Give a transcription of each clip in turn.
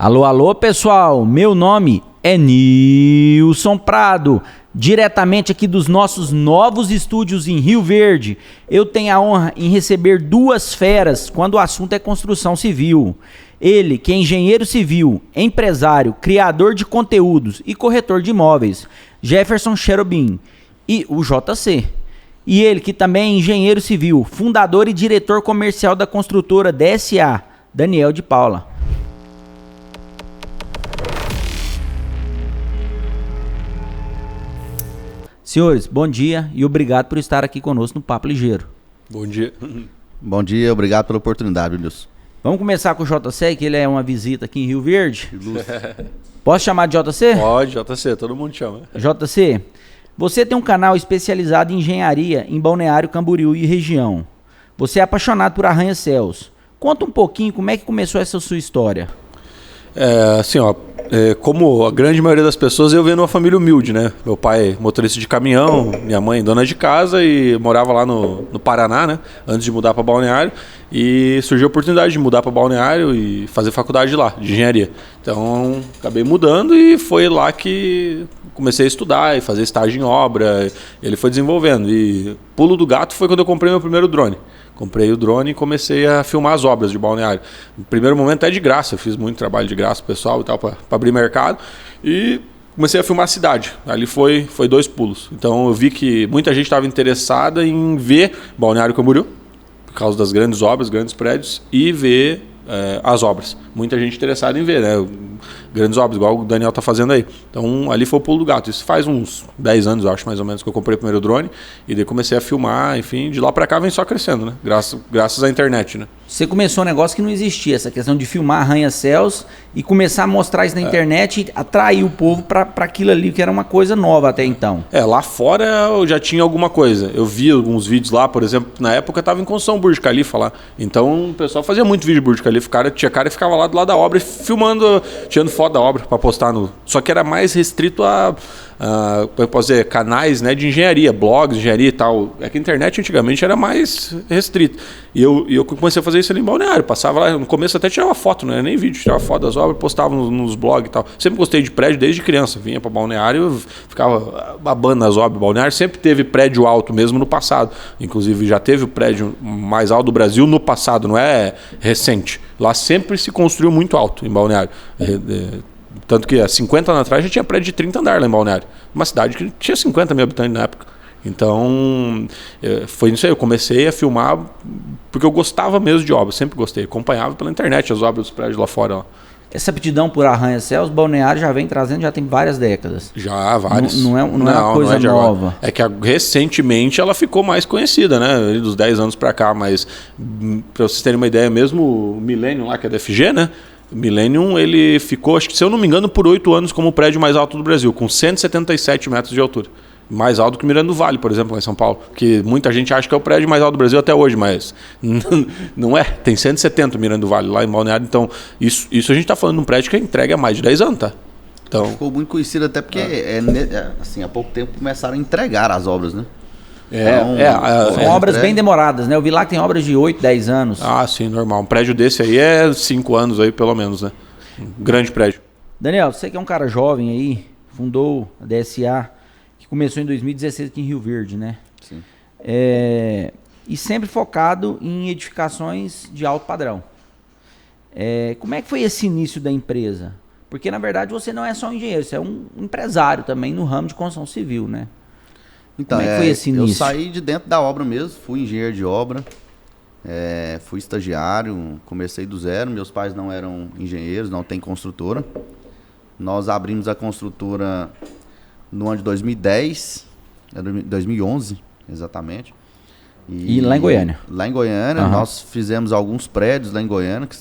Alô, alô, pessoal, meu nome é Nilson Prado, diretamente aqui dos nossos novos estúdios em Rio Verde. Eu tenho a honra em receber duas feras quando o assunto é construção civil. Ele, que é engenheiro civil, empresário, criador de conteúdos e corretor de imóveis, Jefferson Cherubim, e o JC. E ele, que também é engenheiro civil, fundador e diretor comercial da construtora DSA, Daniel de Paula. Senhores, bom dia e obrigado por estar aqui conosco no Papo Ligeiro. Bom dia. Bom dia, obrigado pela oportunidade, Wilson. Vamos começar com o JC, que ele é uma visita aqui em Rio Verde. Posso chamar de JC? Pode, JC, todo mundo chama. JC, você tem um canal especializado em engenharia em Balneário Camboriú e região. Você é apaixonado por arranha-céus. Conta um pouquinho como é que começou essa sua história. Como a grande maioria das pessoas, eu venho numa família humilde, né? Meu pai motorista de caminhão, minha mãe dona de casa e morava lá no Paraná, né? Antes de mudar para Balneário. E surgiu a oportunidade de mudar para Balneário e fazer faculdade lá, de engenharia. Então, acabei mudando e foi lá que comecei a estudar e fazer estágio em obra. Ele foi desenvolvendo. E pulo do gato foi quando eu comprei meu primeiro drone. Comprei o drone e comecei a filmar as obras de Balneário. No primeiro momento é de graça, eu fiz muito trabalho de graça pro pessoal e tal, para abrir mercado. E comecei a filmar a cidade. Ali foi dois pulos. Então eu vi que muita gente estava interessada em ver Balneário Camboriú, por causa das grandes obras, grandes prédios, e ver as obras. Muita gente interessada em ver, né? Grandes obras, igual o Daniel tá fazendo aí. Então, ali foi o pulo do gato. Isso faz uns 10 anos, eu acho, mais ou menos, que eu comprei o primeiro drone. E daí comecei a filmar, enfim, de lá pra cá vem só crescendo, né? Graças à internet, né? Você começou um negócio que não existia, essa questão de filmar arranha-céus e começar a mostrar isso na internet e atrair o povo para aquilo ali, que era uma coisa nova até então. Lá fora eu já tinha alguma coisa. Eu vi alguns vídeos lá, por exemplo, na época eu tava em construção Burj Khalifa lá. Então o pessoal fazia muito vídeo de Burj Khalifa. Tinha cara que ficava lá do lado da obra filmando, tirando foto da obra para postar no... Só que era mais restrito a eu posso dizer, canais, né, de engenharia, blogs de engenharia e tal. É que a internet antigamente era mais restrita. E eu comecei a fazer isso ali em Balneário. Passava lá, no começo até tirava foto, não era nem vídeo, tirava foto das obras, postava nos blogs e tal. Sempre gostei de prédio desde criança. Vinha para Balneário, ficava babando nas obras. Balneário sempre teve prédio alto mesmo no passado. Inclusive já teve o prédio mais alto do Brasil no passado, não é recente. Lá sempre se construiu muito alto em Balneário. Tanto que há 50 anos atrás já tinha prédio de 30 andares lá em Balneário. Uma cidade que tinha 50 mil habitantes na época. Então, foi isso aí. Eu comecei a filmar porque eu gostava mesmo de obras. Sempre gostei. Acompanhava pela internet as obras dos prédios lá fora. Lá. Essa aptidão por arranha-céus, Balneário já vem trazendo, já tem várias décadas. Já, várias. Não é uma coisa nova. É que recentemente ela ficou mais conhecida, né? Dos 10 anos pra cá. Mas, pra vocês terem uma ideia, mesmo o Millennium lá, que é da FG, né? O Millennium, ele ficou, acho que se eu não me engano, por 8 anos como o prédio mais alto do Brasil, com 177 metros de altura. Mais alto que o Miranda do Vale, por exemplo, lá em São Paulo. Que muita gente acha que é o prédio mais alto do Brasil até hoje, mas não é. Tem 170 o Miranda do Vale lá em Balneário. Então, isso a gente está falando de um prédio que entrega há mais de 10 anos, tá? Então, ficou muito conhecido até porque assim, há pouco tempo começaram a entregar as obras, né? São obras bem demoradas, né? Eu vi lá que tem obras de 8, 10 anos. Ah, sim, normal. Um prédio desse aí é 5 anos aí, pelo menos, né? Um grande prédio. Daniel, você que é um cara jovem aí, fundou a DSA, que começou em 2016 aqui em Rio Verde, né? Sim. E sempre focado em edificações de alto padrão. Como é que foi esse início da empresa? Porque, na verdade, você não é só um engenheiro, você é um empresário também no ramo de construção civil, né? Então, como é que foi esse início? Eu saí de dentro da obra mesmo, fui engenheiro de obra, fui estagiário, comecei do zero. Meus pais não eram engenheiros, não tem construtora. Nós abrimos a construtora no ano de 2010, 2011, exatamente. E lá em Goiânia? Lá em Goiânia, nós fizemos alguns prédios lá em Goiânia, que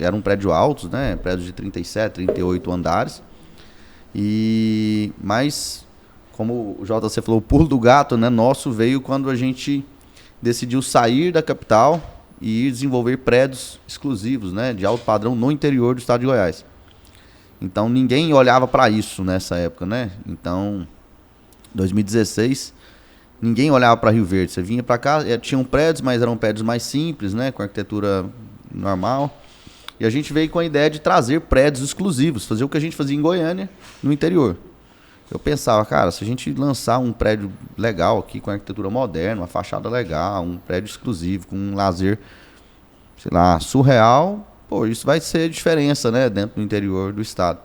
eram prédios altos, né? Prédios de 37, 38 andares. Mas, como o JC falou, o pulo do gato, né, nosso veio quando a gente decidiu sair da capital e ir desenvolver prédios exclusivos, né, de alto padrão no interior do estado de Goiás. Então, ninguém olhava para isso nessa época, né? Então, 2016, ninguém olhava para Rio Verde. Você vinha para cá, tinham prédios, mas eram prédios mais simples, né, com arquitetura normal. E a gente veio com a ideia de trazer prédios exclusivos, fazer o que a gente fazia em Goiânia, no interior. Eu pensava, cara, se a gente lançar um prédio legal aqui, com arquitetura moderna, uma fachada legal, um prédio exclusivo, com um lazer, sei lá, surreal, pô, isso vai ser diferença, né, dentro do interior do estado.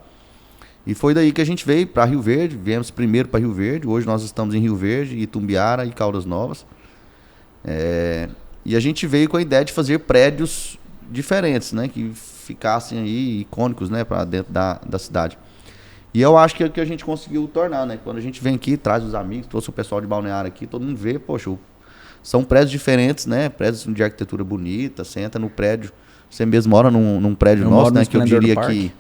E foi daí que a gente veio para Rio Verde, viemos primeiro para Rio Verde, hoje nós estamos em Rio Verde, Itumbiara e Caldas Novas. E a gente veio com a ideia de fazer prédios diferentes, né, que ficassem aí icônicos, né, para dentro da cidade. E eu acho que é o que a gente conseguiu tornar, né? Quando a gente vem aqui, traz os amigos, trouxe o pessoal de Balneário aqui, todo mundo vê, poxa, são prédios diferentes, né? Prédios de arquitetura bonita, você entra no prédio, você mesmo mora num prédio nosso, né? Que eu diria que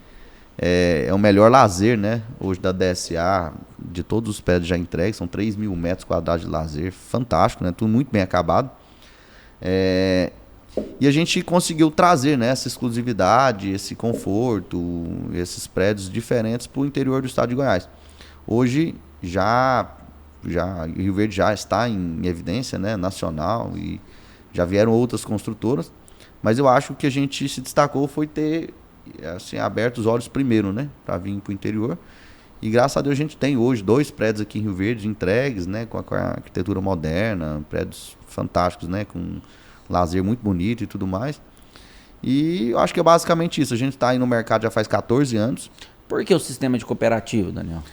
é o melhor lazer, né? Hoje da DSA, de todos os prédios já entregues, são 3 mil metros quadrados de lazer, fantástico, né? Tudo muito bem acabado. E a gente conseguiu trazer, né, essa exclusividade, esse conforto, esses prédios diferentes para o interior do estado de Goiás. Hoje, Rio Verde já está em evidência, né, nacional, e já vieram outras construtoras, mas eu acho que a gente se destacou foi ter assim, aberto os olhos primeiro, né, para vir para o interior. E graças a Deus a gente tem hoje 2 prédios aqui em Rio Verde entregues, né, com a arquitetura moderna, prédios fantásticos, né, com lazer muito bonito e tudo mais. E eu acho que é basicamente isso. A gente está aí no mercado já faz 14 anos. Por que o sistema de cooperativa, Daniel?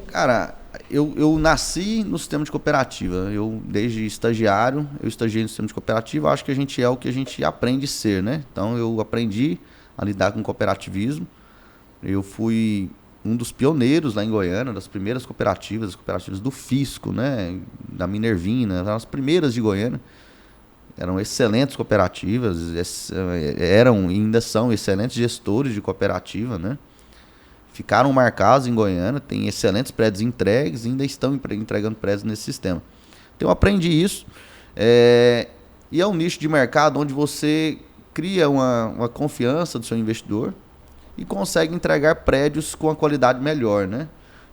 Cara, eu nasci no sistema de cooperativa. Eu, desde estagiário, eu estagiei no sistema de cooperativa. Acho que a gente é o que a gente aprende a ser, né? Então eu aprendi a lidar com cooperativismo. Eu fui um dos pioneiros lá em Goiânia, das primeiras cooperativas, as cooperativas do Fisco, né? Da Minervina, as primeiras de Goiânia. Eram excelentes cooperativas, eram e ainda são excelentes gestores de cooperativa, né? Ficaram marcados em Goiânia, tem excelentes prédios entregues e ainda estão entregando prédios nesse sistema. Então eu aprendi isso. E é um nicho de mercado onde você cria uma confiança do seu investidor e consegue entregar prédios com a qualidade melhor, né?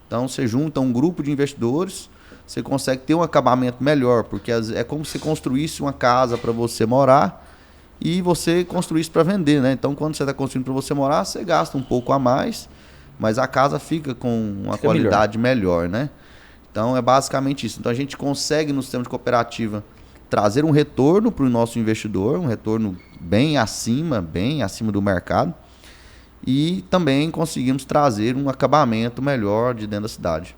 Então você junta um grupo de investidores, você consegue ter um acabamento melhor, porque é como se construísse uma casa para você morar e você construísse para vender, né? Então, quando você está construindo para você morar, você gasta um pouco a mais, mas a casa fica com uma qualidade melhor, né? Então, é basicamente isso. Então, a gente consegue, no sistema de cooperativa, trazer um retorno para o nosso investidor, um retorno bem acima do mercado, e também conseguimos trazer um acabamento melhor de dentro da cidade.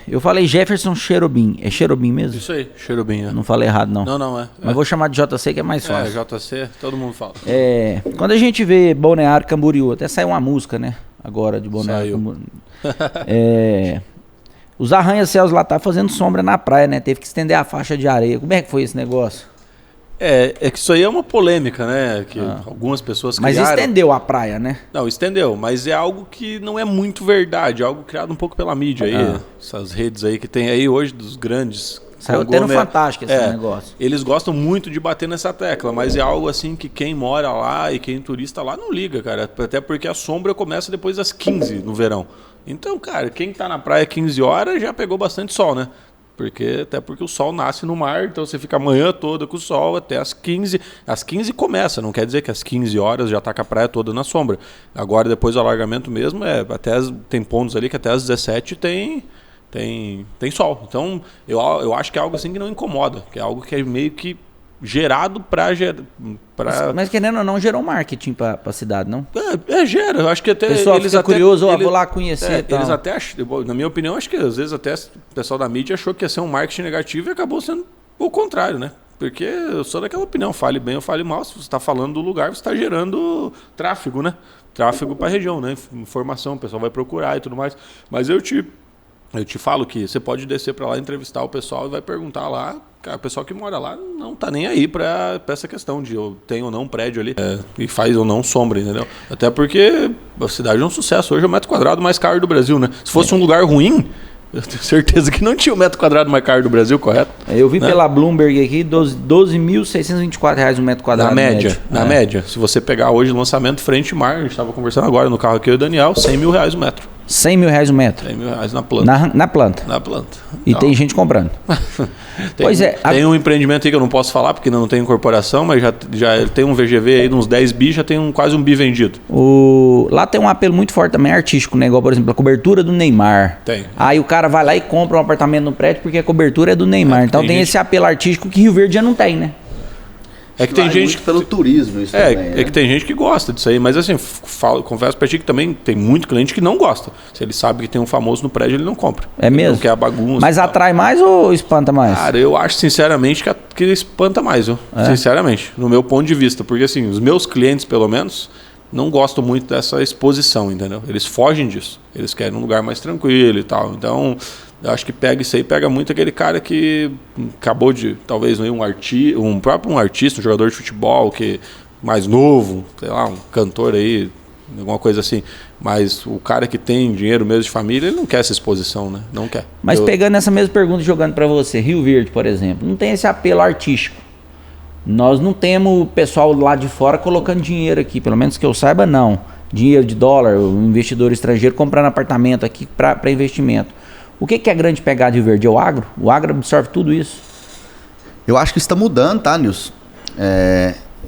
Eu falei Jefferson Cherobim. É Cherobim mesmo? Isso aí, Cherobim. Não falei errado, não. Não é. Mas vou chamar de JC que é mais fácil. JC, todo mundo fala. Quando a gente vê Balneário Camboriú, até saiu uma música, né? Agora de Balneário Camboriú. Os arranha-céus lá tá fazendo sombra na praia, né? Teve que estender a faixa de areia. Como é que foi esse negócio? É que isso aí é uma polêmica, né? Que algumas pessoas criaram. Mas estendeu a praia, né? Não, estendeu, mas é algo que não é muito verdade, é algo criado um pouco pela mídia aí, essas redes aí que tem aí hoje dos grandes. Saiu até no Fantástico esse negócio. Eles gostam muito de bater nessa tecla, mas é algo assim que quem mora lá e quem turista lá não liga, cara. Até porque a sombra começa depois das 15 no verão. Então, cara, quem tá na praia 15 horas já pegou bastante sol, né? Até porque o sol nasce no mar, então você fica a manhã toda com o sol até as 15. Às 15 começa, não quer dizer que às 15 horas já está com a praia toda na sombra. Agora, depois do alargamento mesmo, tem pontos ali que até às 17 tem sol. Então, eu acho que é algo assim que não incomoda, que é algo que é meio que gerado para... Mas querendo ou não, gerou marketing para a cidade, não? Gera. Eu acho que até... O pessoal fica curioso, vou lá conhecer. Eles até na minha opinião, acho que às vezes até o pessoal da mídia achou que ia ser um marketing negativo e acabou sendo o contrário, né? Porque eu sou daquela opinião, fale bem ou fale mal, se você está falando do lugar, você está gerando tráfego, né? Tráfego para a região, né? Informação, o pessoal vai procurar e tudo mais. Mas eu te falo que você pode descer para lá, entrevistar o pessoal e vai perguntar lá. Cara, o pessoal que mora lá não tá nem aí para essa questão de eu tenho ou não um prédio ali e faz ou não sombra, entendeu? Até porque a cidade é um sucesso. Hoje é o metro quadrado mais caro do Brasil, né? Se fosse um lugar ruim, eu tenho certeza que não tinha o metro quadrado mais caro do Brasil, correto? Eu vi pela Bloomberg aqui, R$12.624 um metro quadrado. Na média. Se você pegar hoje o lançamento frente mar, a gente estava conversando agora no carro aqui, eu e o Daniel, R$100 mil o metro. 100 mil reais o metro. 100 mil reais na planta. Na planta. Na planta. E Então, tem gente comprando. Pois é. Tem um empreendimento aí que eu não posso falar porque não tem incorporação, mas já tem um VGV aí de uns 10 bi, já tem quase um bi vendido. Lá tem um apelo muito forte também artístico, né? Igual, por exemplo, a cobertura do Neymar. Tem. Aí o cara vai lá e compra um apartamento no prédio porque a cobertura é do Neymar. Então tem esse apelo artístico que Rio Verde já não tem, né? É que tem gente muito pelo turismo isso também, né? É que tem gente que gosta disso aí, mas assim, confesso pra ti que também tem muito cliente que não gosta. Se ele sabe que tem um famoso no prédio, ele não compra. É Ele mesmo? não quer a bagunça. Mas atrai mais ou espanta mais? Cara, eu acho sinceramente que espanta mais, viu? Sinceramente, no meu ponto de vista. Porque assim, os meus clientes, pelo menos, não gostam muito dessa exposição, entendeu? Eles fogem disso. Eles querem um lugar mais tranquilo e tal. Então, eu acho que isso aí pega muito aquele cara que acabou de, talvez, um artista, um jogador de futebol que mais novo, sei lá, um cantor aí, alguma coisa assim. Mas o cara que tem dinheiro mesmo de família, ele não quer essa exposição, né? Não quer. Mas pegando essa mesma pergunta e jogando pra você, Rio Verde, por exemplo, não tem esse apelo artístico. Nós não temos o pessoal lá de fora colocando dinheiro aqui, pelo menos que eu saiba, não. Dinheiro de dólar, o investidor estrangeiro comprando apartamento aqui para investimento. O que é a grande pegada de Rio Verde? É o agro? O agro absorve tudo isso? Eu acho que está mudando, tá, Nilson?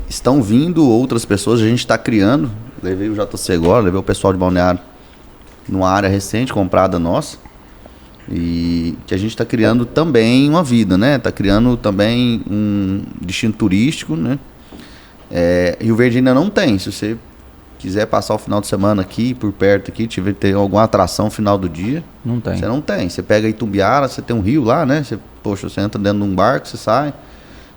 Estão vindo outras pessoas, a gente está criando. Levei o JC agora, levei o pessoal de Balneário numa área recente, comprada nossa. E que a gente está criando também uma vida, né? Está criando também um destino turístico, né? Rio Verde ainda não tem. Se você quiser passar o final de semana aqui, por perto aqui, ter alguma atração no final do dia, não tem. Você não tem. Você pega Itumbiara, você tem um rio lá, né? Você entra dentro de um barco, você sai.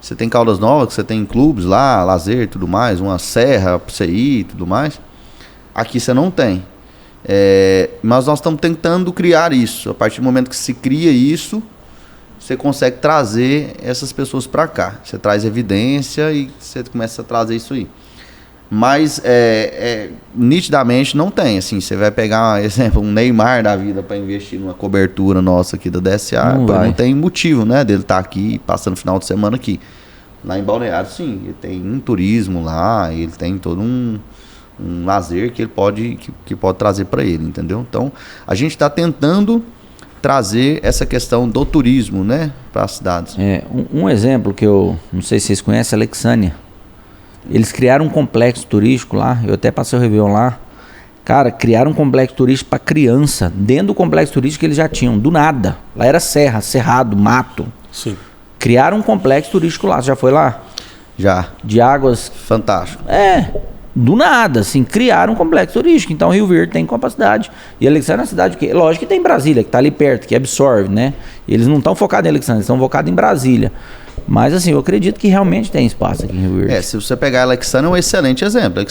Você tem Caldas Novas, você tem clubes lá, lazer e tudo mais, uma serra pra você ir e tudo mais. Aqui você não tem. Mas nós estamos tentando criar isso. A partir do momento que se cria isso, você consegue trazer essas pessoas para cá. Você traz evidência e você começa a trazer isso aí. Mas nitidamente não tem. Assim, você vai pegar, exemplo, um Neymar da vida para investir numa cobertura nossa aqui da DSA. Não tem motivo, né, dele estar aqui passando o final de semana aqui. Lá em Balneário, sim, ele tem um turismo lá, ele tem todo um lazer que ele pode trazer para ele, entendeu? Então, a gente está tentando trazer essa questão do turismo, né, para as cidades. Um exemplo que eu não sei se vocês conhecem, Alexânia. Eles criaram um complexo turístico lá, eu até passei o Réveillon lá. Cara, criaram um complexo turístico para criança. Dentro do complexo turístico eles já tinham, do nada. Lá era serra, cerrado, mato. Sim. Criaram um complexo turístico lá, você já foi lá? Já. De águas... Fantástico. Do nada, assim, criaram um complexo turístico. Então Rio Verde tem capacidade. E Alexandria é uma cidade que, lógico que tem Brasília, que está ali perto, que absorve, né? Eles não estão focados em Alexandria, eles estão focados em Brasília. Mas assim, eu acredito que realmente tem espaço aqui em Rio Verde. Se você pegar a Alexandria, é um excelente exemplo.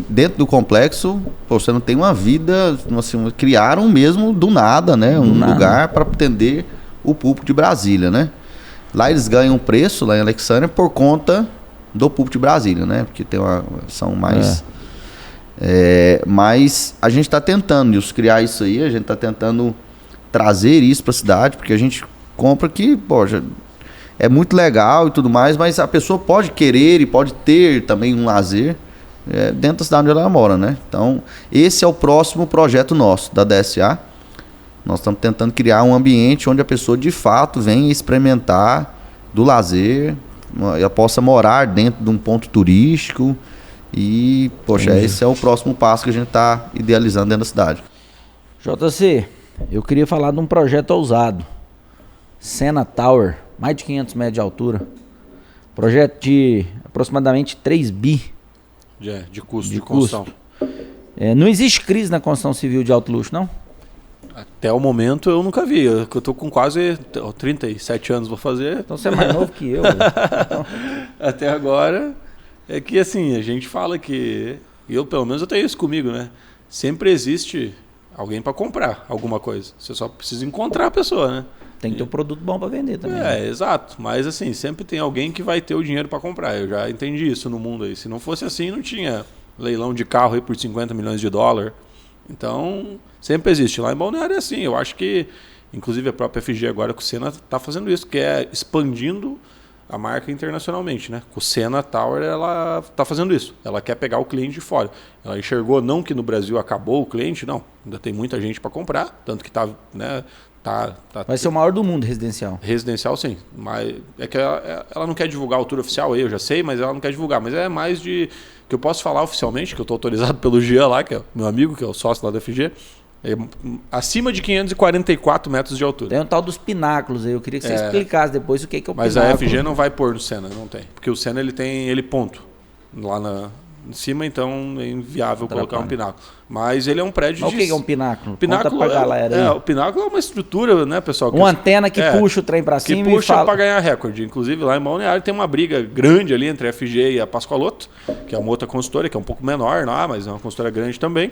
Dentro do complexo, você não tem uma vida, assim, criaram mesmo do nada, né? Lugar para atender o público de Brasília, né? Lá eles ganham um preço, lá em Alexandria, por conta do público de Brasília, né? Porque são mais... mas a gente está tentando, Nilson, criar isso aí, a gente está tentando trazer isso para a cidade, porque a gente compra que, poxa, é muito legal e tudo mais, mas a pessoa pode querer e pode ter também um lazer dentro da cidade onde ela mora, né? Então, esse é o próximo projeto nosso, da DSA. Nós estamos tentando criar um ambiente onde a pessoa, de fato, venha experimentar do lazer, ela possa morar dentro de um ponto turístico e, poxa, esse é o próximo passo que a gente está idealizando dentro da cidade. JC, eu queria falar de um projeto ousado. Sena Tower, mais de 500 metros de altura. Projeto de aproximadamente 3 bi. De custo de construção. Não existe crise na construção civil de alto luxo, não? Até o momento eu nunca vi. Eu tô com quase 37 anos, vou fazer. Então você é mais novo que eu. Então... Até agora é que assim, a gente fala que... pelo menos eu tenho isso comigo, né? Sempre existe alguém para comprar alguma coisa. Você só precisa encontrar a pessoa, né? Tem que ter um produto bom para vender também. Exato. Mas assim, sempre tem alguém que vai ter o dinheiro para comprar. Eu já entendi isso no mundo aí. Se não fosse assim, não tinha leilão de carro aí por 50 milhões de dólares. Então, sempre existe. Lá em Balneário é assim. Eu acho que, inclusive, a própria FG agora com o Sena está fazendo isso, que é expandindo a marca internacionalmente, né? Com o Senna Tower, ela está fazendo isso. Ela quer pegar o cliente de fora. Ela enxergou não que no Brasil acabou o cliente, não. Ainda tem muita gente para comprar, tanto que está, né? Vai ser o maior do mundo residencial. Residencial, sim. Mas é que ela não quer divulgar a altura oficial, eu já sei, mas ela não quer divulgar. Mas é mais de... que eu posso falar oficialmente, que eu estou autorizado pelo Jean lá, que é meu amigo, que é o sócio lá da FG. É acima de 544 metros de altura. Tem um tal dos pináculos aí. Eu queria que você explicasse depois o que é o pináculo. Mas a FG não vai pôr no Senna, não tem. Porque o Senna ele tem ponto lá em cima, então é inviável colocar um pináculo. Mas ele é um prédio Mas o que é um pináculo? Pináculo Conta pra galera aí. O pináculo é uma estrutura, né, pessoal? Uma antena que puxa o trem pra cima que puxa e fala... para ganhar recorde. Inclusive lá em Balneário tem uma briga grande ali entre a FG e a Pascoaloto, que é uma outra consultora, que é um pouco menor lá, mas é uma consultora grande também.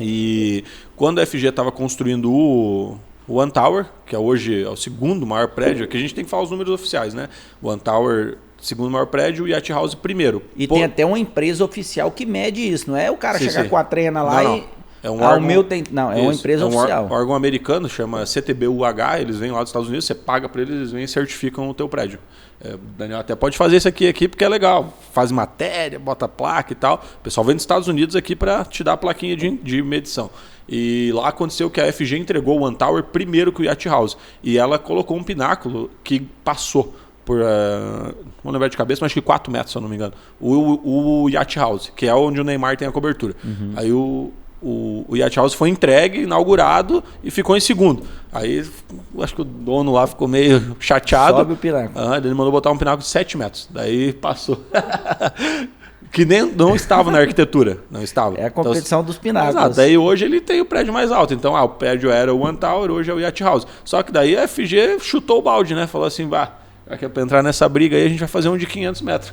E quando a FG estava construindo o One Tower, que hoje é o segundo maior prédio, que a gente tem que falar os números oficiais, né? O One Tower, segundo maior prédio, o Yacht House, primeiro. Tem até uma empresa oficial que mede isso, não é o cara chegar com a trena lá não. e... É um órgão, o meu tem... Não, é uma empresa oficial. Um órgão americano, chama CTBUH, eles vêm lá dos Estados Unidos, você paga para eles, eles vêm e certificam o teu prédio. O Daniel até pode fazer isso aqui porque é legal. Faz matéria, bota placa e tal. O pessoal vem dos Estados Unidos aqui para te dar a plaquinha de medição. E lá aconteceu que a FG entregou o One Tower primeiro que o Yacht House. E ela colocou um pináculo que passou por, não lembro de cabeça, mas acho que 4 metros, se eu não me engano. O Yacht House, que é onde o Neymar tem a cobertura. Uhum. Aí o Yacht House foi entregue, inaugurado e ficou em segundo. Aí acho que o dono lá ficou meio chateado. Sobe o pináculo. Ele mandou botar um pináculo de 7 metros. Daí passou. Que não estava na arquitetura. Não estava. É a competição dos pináculos. Exato. Daí hoje ele tem o prédio mais alto. Então o prédio era o One Tower, hoje é o Yacht House. Só que daí a FG chutou o balde, né? Falou assim, para entrar nessa briga aí a gente vai fazer um de 500 metros.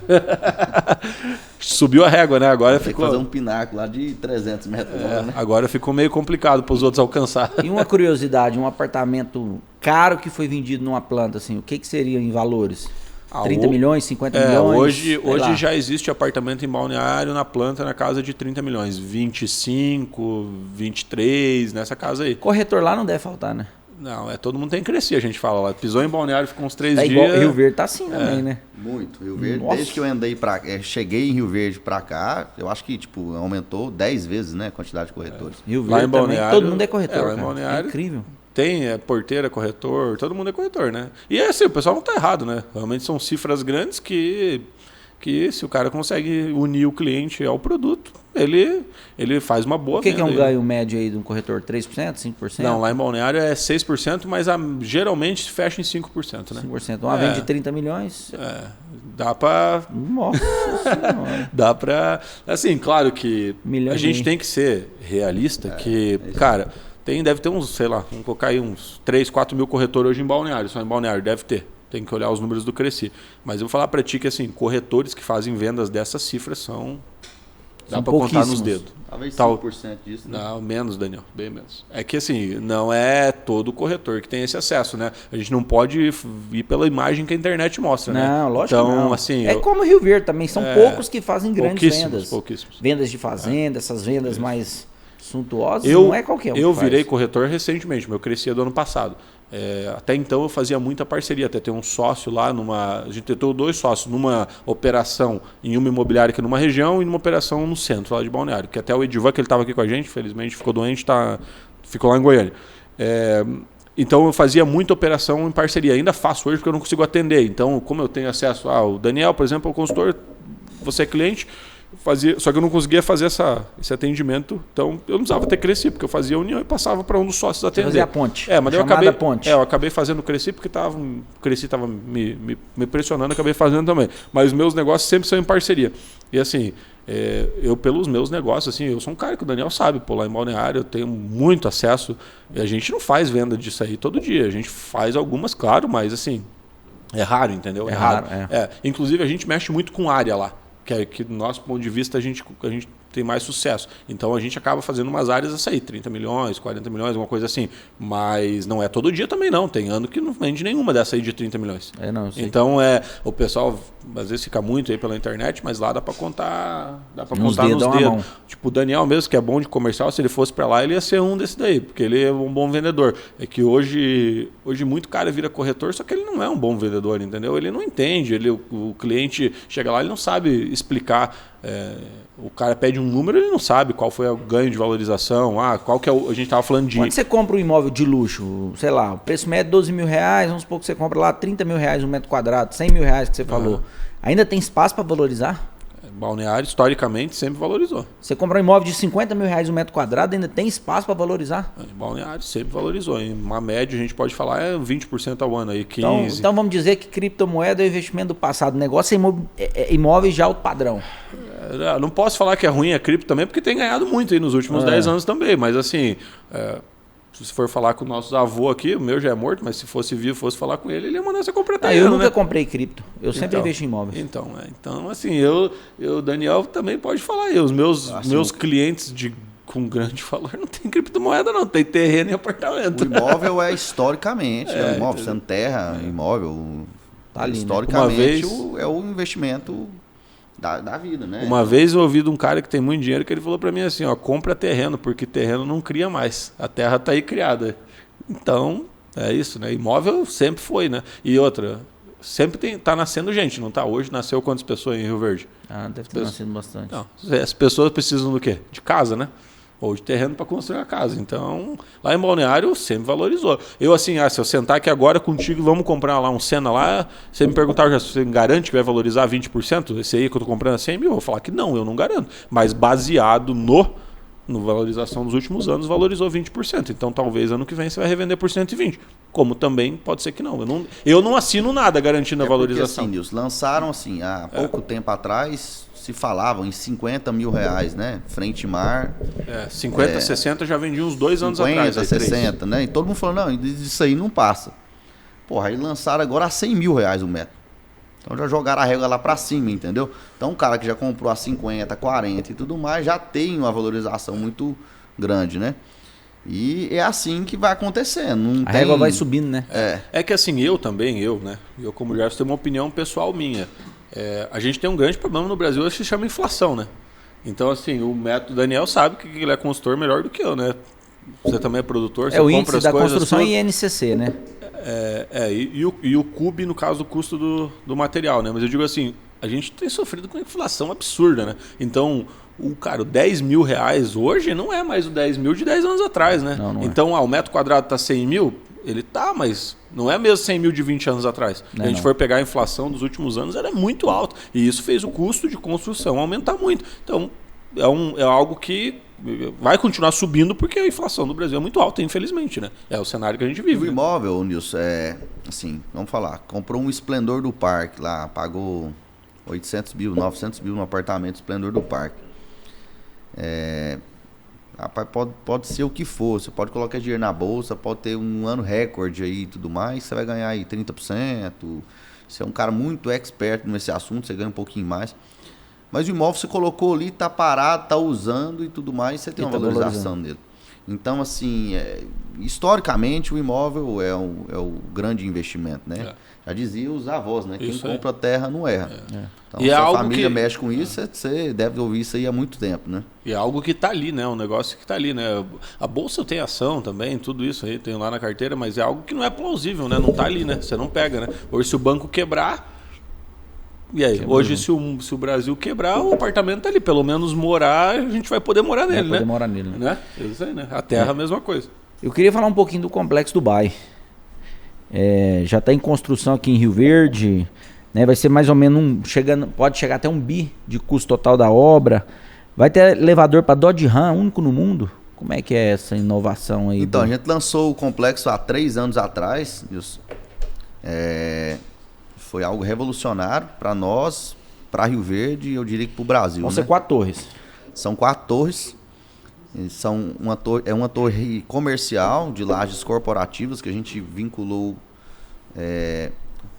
Subiu a régua, né? Agora tem ficou... que fazer um pináculo lá de 300 metros. Né? Agora ficou meio complicado para os outros alcançar. E uma curiosidade, um apartamento caro que foi vendido numa planta, assim, o que seria em valores? 30 milhões, 50 milhões? Hoje já existe apartamento em Balneário na planta na casa de 30 milhões. 25, 23, nessa casa aí. Corretor lá não deve faltar, né? Não, todo mundo tem que crescer, a gente fala lá. Pisou em Balneário, ficou uns 3 dias. Igual Rio Verde tá assim também, né? Muito. Rio Verde, desde que eu andei cheguei em Rio Verde pra cá, eu acho que aumentou 10 vezes, né, a quantidade de corretores. Rio Verde lá em Balneário, todo mundo é corretor, em Balneário, é incrível. Tem porteira, corretor, todo mundo é corretor, né? E assim, o pessoal não tá errado, né? Realmente são cifras grandes que se o cara consegue unir o cliente ao produto, ele faz uma boa venda. O que é um ganho médio aí de um corretor? 3%, 5%? Não, lá em Balneário é 6%, mas geralmente fecha em 5%, né? 5%. Uma venda de 30 milhões. Dá pra... Nossa senhora. Dá pra... Assim, claro que a gente tem que ser realista, cara, deve ter uns, sei lá, vamos colocar aí uns 3, 4 mil corretores hoje em Balneário, só em Balneário, deve ter. Tem que olhar os números do Cresci. Mas eu vou falar para ti que assim, corretores que fazem vendas dessas cifras dá para contar nos dedos. Talvez 5% disso, né? Não, menos, Daniel, bem menos. É que assim, não é todo corretor que tem esse acesso, né? A gente não pode ir pela imagem que a internet mostra, né? Não, lógico que não. Assim, como Rio Verde também, são poucos que fazem grandes vendas. Pouquíssimos. Vendas de fazenda, essas vendas mais suntuosas, não é qualquer um. Eu virei corretor recentemente, meu crescia do ano passado. Até então eu fazia muita parceria, até ter um sócio lá a gente tentou 2 sócios numa operação em uma imobiliária aqui numa região e numa operação no centro lá de Balneário, que até o Edivan, que ele estava aqui com a gente, felizmente ficou doente, ficou lá em Goiânia. Então eu fazia muita operação em parceria, ainda faço hoje porque eu não consigo atender. Então, como eu tenho acesso ao Daniel, por exemplo, o consultor, você é cliente, só que eu não conseguia fazer esse atendimento, então eu não precisava ter Cresci, porque eu fazia a união e passava para um dos sócios atender. Fazia a ponte. Mas eu acabei fazendo Cresci porque o Cresci estava me pressionando, acabei fazendo também. Mas os meus negócios sempre são em parceria. E assim, eu pelos meus negócios, assim, eu sou um cara que o Daniel sabe, lá em Balneário eu tenho muito acesso, e a gente não faz venda disso aí todo dia, a gente faz algumas, claro, mas assim, é raro, entendeu? É raro. Inclusive a gente mexe muito com área lá. que do nosso ponto de vista a gente tem mais sucesso. Então a gente acaba fazendo umas áreas a sair, 30 milhões, 40 milhões, alguma coisa assim. Mas não é todo dia também não. Tem ano que não vende nenhuma dessa aí de 30 milhões. Não, sei. Então o pessoal às vezes fica muito aí pela internet, mas lá dá para contar, nos dedos. Tipo o Daniel mesmo, que é bom de comercial, se ele fosse para lá, ele ia ser um desse daí, porque ele é um bom vendedor. É que hoje muito cara vira corretor, só que ele não é um bom vendedor, entendeu? Ele não entende, o cliente chega lá, ele não sabe explicar. O cara pede um número, ele não sabe qual foi o ganho de valorização, qual que é a gente estava falando de... Quando você compra um imóvel de luxo, sei lá, o preço médio é 12 mil reais, vamos supor que você compra lá 30 mil reais um metro quadrado, 100 mil reais que você falou. Ainda tem espaço para valorizar? Balneário, historicamente, sempre valorizou. Você comprar um imóvel de 50 mil reais um metro quadrado, ainda tem espaço para valorizar? Balneário sempre valorizou. Em uma média, a gente pode falar 20% ao ano, aí 15%. Então vamos dizer que criptomoeda é o investimento do passado. O negócio é imóveis de alto padrão. Não posso falar que é ruim a cripto também, porque tem ganhado muito aí nos últimos 10 anos também. Mas assim, se for falar com nossos avôs aqui, o meu já é morto, mas se fosse vivo, fosse falar com ele ia mandar você comprar terreno, eu nunca comprei cripto. Eu sempre investo em imóveis. Então assim, o Daniel também pode falar aí. Os meus clientes com grande valor não tem criptomoeda não, tem terreno e apartamento. O imóvel é historicamente, o imóvel, sendo terra, imóvel, tá ali, historicamente é o investimento da vida, né? Uma vez eu ouvi de um cara que tem muito dinheiro que ele falou para mim assim, compra terreno, porque terreno não cria mais, a terra tá aí criada. Então, é isso, né? Imóvel sempre foi, né? E outra, sempre tá nascendo gente, não tá? Hoje nasceu quantas pessoas em Rio Verde? Deve ter nascido bastante. Não, as pessoas precisam do quê? De casa, né? Ou de terreno para construir a casa. Então, lá em Balneário sempre valorizou. Eu assim, se eu sentar aqui agora contigo, vamos comprar lá um Senna lá, você me perguntar, você garante que vai valorizar 20%? Esse aí que eu tô comprando a 100 mil? Eu vou falar que não, eu não garanto. Mas baseado no valorização dos últimos anos, valorizou 20%. Então, talvez ano que vem você vai revender por 120%. Como também pode ser que não. Eu não assino nada garantindo a valorização. Porque, assim, Nilson, lançaram assim, há pouco tempo atrás... se falavam em 50 mil reais, né? Frente mar. 50, 60 já vendia uns 2 anos atrás. 50, 60, né? E todo mundo falou, não, isso aí não passa. Porra, aí lançaram agora a 100 mil reais o metro. Então já jogaram a régua lá pra cima, entendeu? Então o cara que já comprou a 50, 40 e tudo mais, já tem uma valorização muito grande, né? E é assim que vai acontecendo. A régua vai subindo, né? É que assim, eu como Jefferson, tenho uma opinião pessoal minha. A gente tem um grande problema no Brasil, que se chama inflação, né? Então, assim, o método Daniel sabe que ele é consultor melhor do que eu, né? Você também é produtor, você o compra índice as da coisas. Construção e INCC, né? E o CUB, no caso, o custo do material, né? Mas eu digo assim, a gente tem sofrido com inflação absurda, né? Então, o 10 mil reais hoje não é mais o 10 mil de 10 anos atrás, né? Não então, o metro quadrado tá 100 mil, ele tá, mas não é mesmo 100 mil de 20 anos atrás. Se a gente for pegar a inflação dos últimos anos, ela é muito alta. E isso fez o custo de construção aumentar muito. Então, é algo que vai continuar subindo porque a inflação do Brasil é muito alta, infelizmente, né? É o cenário que a gente vive. O imóvel, Nilson, assim, vamos falar, comprou um Esplendor do Parque lá, pagou 800 mil, 900 mil no apartamento Esplendor do Parque. Rapaz, pode ser o que for, você pode colocar dinheiro na bolsa, pode ter um ano recorde aí e tudo mais, você vai ganhar aí 30%, você é um cara muito expert nesse assunto, você ganha um pouquinho mais. Mas o imóvel você colocou ali, tá parado, tá usando e tudo mais, você tem uma valorização dele. Então, assim, historicamente o imóvel é o grande investimento, né? Já dizia os avós, né? Quem compra terra não erra. Então, se a família mexe com isso, você deve ouvir isso aí há muito tempo, né? E é algo que está ali, né? Um negócio que está ali, né? A bolsa tem ação também, tudo isso aí, tem lá na carteira, mas é algo que não é plausível, né? Não está ali, né? Você não pega, né? Hoje, se o banco quebrar... E aí? Hoje, se o Brasil quebrar, o apartamento tá ali. Pelo menos morar, a gente vai poder morar nele, né? Morar nele, né? Isso aí, né? A terra, a mesma coisa. Eu queria falar um pouquinho do Complexo Dubai. Já está em construção aqui em Rio Verde, né? Vai ser mais ou menos pode chegar até 1 bi de custo total da obra. Vai ter elevador para Dodge Ram, único no mundo. Como é que é essa inovação aí? Então, a gente lançou o complexo há 3 anos atrás. Foi algo revolucionário para nós, para Rio Verde e eu diria que para o Brasil. Vão ser 4 torres. São 4 torres. Uma torre comercial de lajes corporativas que a gente vinculou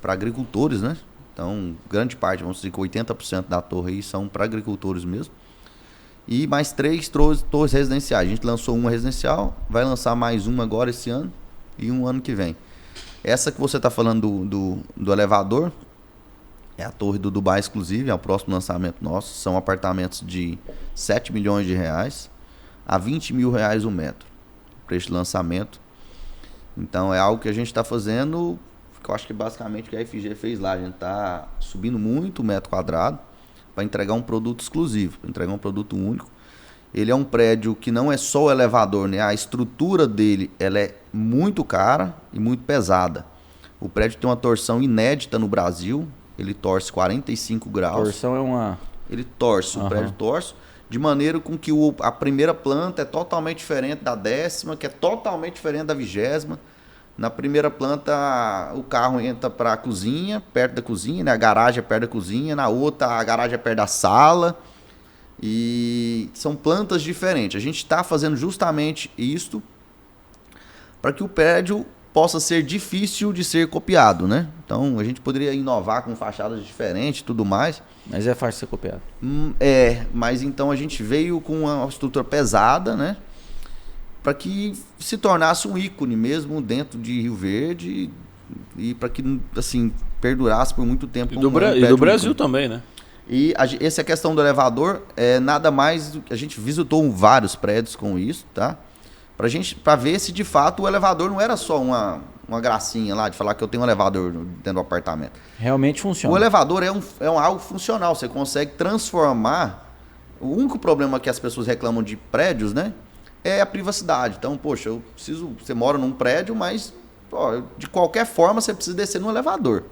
para agricultores, né? Então, grande parte, vamos dizer que 80% da torre aí são para agricultores mesmo. E mais 3 torres residenciais. A gente lançou uma residencial, vai lançar mais uma agora esse ano e um ano que vem. Essa que você está falando do elevador, é a torre do Dubai Exclusive, é o próximo lançamento nosso. São apartamentos de 7 milhões de reais a 20 mil reais o metro, preço de lançamento. Então é algo que a gente está fazendo, que eu acho que basicamente o que a FG fez lá. A gente está subindo muito o metro quadrado para entregar um produto exclusivo, para entregar um produto único. Ele é um prédio que não é só o elevador, né? A estrutura dele ela é muito cara e muito pesada. O prédio tem uma torção inédita no Brasil. Ele torce 45 graus. Torção é uma... Ele torce, o prédio torce, de maneira com que a primeira planta é totalmente diferente da 10ª, que é totalmente diferente da 20ª. Na primeira planta, o carro entra para a cozinha, perto da cozinha, né? A garagem é perto da cozinha. Na outra, a garagem é perto da sala. E são plantas diferentes. A gente está fazendo justamente isto para que o prédio possa ser difícil de ser copiado, né? Então, a gente poderia inovar com fachadas diferentes e tudo mais. Mas é fácil ser copiado. Mas então a gente veio com uma estrutura pesada, né? Para que se tornasse um ícone mesmo dentro de Rio Verde e para que, assim, perdurasse por muito tempo. E do Brasil também, né? E essa questão do elevador é nada mais do que a gente visitou vários prédios com isso, tá? Para ver se de fato o elevador não era só uma gracinha lá de falar que eu tenho um elevador dentro do apartamento. Realmente funciona. O elevador é algo funcional, você consegue transformar. O único problema que as pessoas reclamam de prédios, né, é a privacidade. Então, poxa, você mora num prédio, mas de qualquer forma você precisa descer no elevador.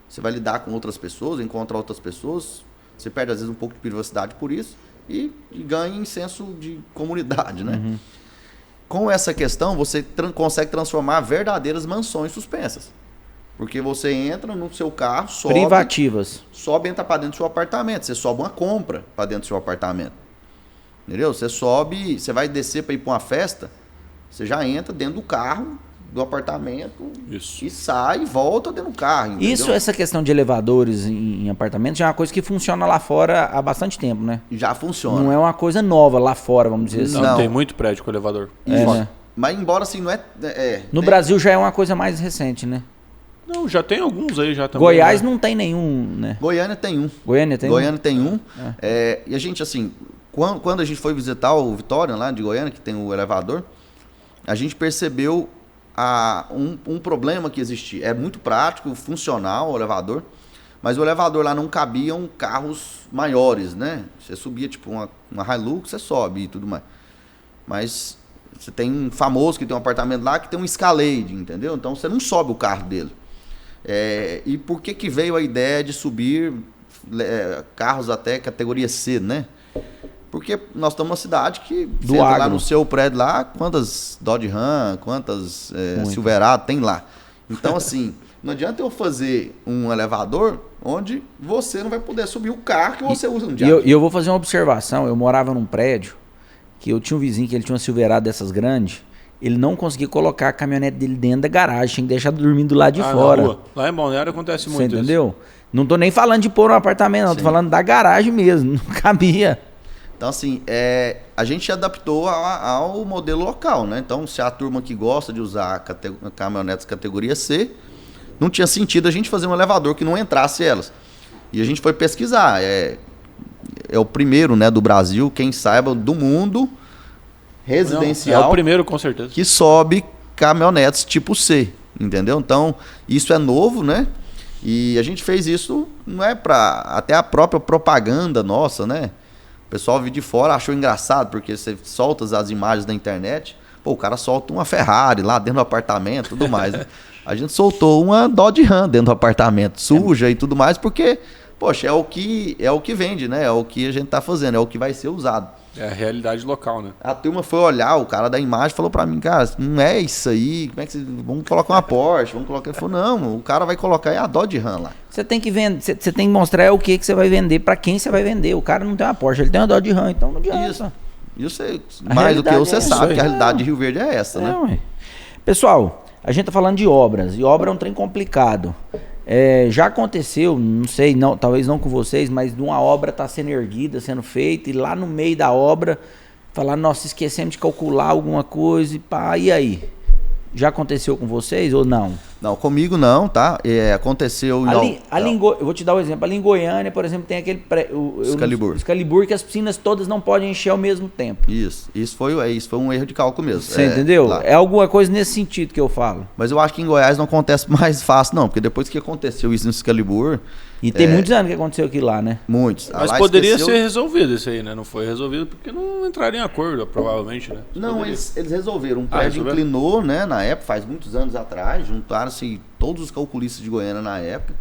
Você vai lidar com outras pessoas, encontrar outras pessoas, você perde às vezes um pouco de privacidade por isso e ganha em senso de comunidade, né? Uhum. Com essa questão, você consegue transformar verdadeiras mansões suspensas. Porque você entra no seu carro, sobe... Privativas. Sobe e entra para dentro do seu apartamento. Você sobe uma compra para dentro do seu apartamento. Entendeu? Você sobe, você vai descer para ir para uma festa, você já entra dentro do carro, do apartamento, isso. E sai e volta dentro do carro. Entendeu? Isso, essa questão de elevadores em apartamentos, já é uma coisa que funciona lá fora há bastante tempo, né? Já funciona. Não é uma coisa nova lá fora, vamos dizer assim. Não, tem muito prédio com elevador. Né? Mas embora assim, não é... no Brasil já é uma coisa mais recente, né? Não, já tem alguns aí já também. Goiás, né? Não tem nenhum, né? Goiânia tem um. Goiânia tem um? E a gente, assim, quando a gente foi visitar o Vitória, lá de Goiânia, que tem o elevador, a gente percebeu um problema que existia. É muito prático, funcional o elevador, mas o elevador lá não cabiam carros maiores, né? Você subia tipo uma Hilux, você sobe e tudo mais. Mas você tem um famoso que tem um apartamento lá que tem um Escalade, entendeu? Então você não sobe o carro dele. E por que veio a ideia de subir carros até categoria C, né? Porque nós estamos numa cidade que do você entra agro. Lá no seu prédio lá, quantas Dodge Ram, quantas Silverado tem lá. Então, assim, não adianta eu fazer um elevador onde você não vai poder subir o carro que você usa no dia. E eu vou fazer uma observação. Eu morava num prédio que eu tinha um vizinho que ele tinha uma Silverado dessas grandes. Ele não conseguia colocar a caminhonete dele dentro da garagem, tinha que deixar dormindo lá de fora. Na rua. Lá em Balneário acontece muito isso. Entendeu? Não tô nem falando de pôr um apartamento, não. Tô falando da garagem mesmo. Não cabia. Então, assim, a gente adaptou ao modelo local, né? Então, se a turma que gosta de usar caminhonetes categoria C, não tinha sentido a gente fazer um elevador que não entrasse elas. E a gente foi pesquisar. É o primeiro, né, do Brasil, quem saiba, do mundo residencial. É o primeiro, com certeza. Que sobe caminhonetes tipo C, entendeu? Então, isso é novo, né? E a gente fez isso, não é para até a própria propaganda nossa, né? O pessoal viu de fora, achou engraçado, porque você solta as imagens da internet, o cara solta uma Ferrari lá dentro do apartamento e tudo mais. Né? A gente soltou uma Dodge Ram dentro do apartamento, suja e tudo mais, porque, poxa, é o que vende, né? É o que a gente tá fazendo, é o que vai ser usado. É a realidade local, né? A turma foi olhar, o cara da imagem falou pra mim, cara, não é isso aí, como é que vamos colocar uma Porsche, vamos colocar... Ele falou, não, o cara vai colocar a Dodge Ram lá. Você tem que vender, você tem que mostrar o que você vai vender, pra quem você vai vender. O cara não tem uma Porsche, ele tem uma Dodge Ram, então não adianta. Isso mais do que você sabe que a realidade de Rio Verde é essa, né? Pessoal, a gente tá falando de obras, e obra é um trem complicado. Já aconteceu, não sei, não, talvez não com vocês, mas de uma obra tá sendo erguida, sendo feita, e lá no meio da obra, falar, nossa, esquecemos de calcular alguma coisa, e pá, e aí? Já aconteceu com vocês ou não? Não, comigo não, tá? Aconteceu... Eu vou te dar um exemplo. Ali em Goiânia, por exemplo, tem aquele... Excalibur, que as piscinas todas não podem encher ao mesmo tempo. Isso foi um erro de cálculo mesmo. Você entendeu? Claro. É alguma coisa nesse sentido que eu falo. Mas eu acho que em Goiás não acontece mais fácil, não. Porque depois que aconteceu isso no Excalibur... E tem muitos anos que aconteceu aquilo lá, né? Muitos. Mas poderia ser resolvido isso aí, né? Não foi resolvido porque não entraram em acordo, provavelmente, né? Não, eles resolveram. Um prédio inclinou, né? Na época, faz muitos anos atrás, juntaram-se todos os calculistas de Goiânia na época,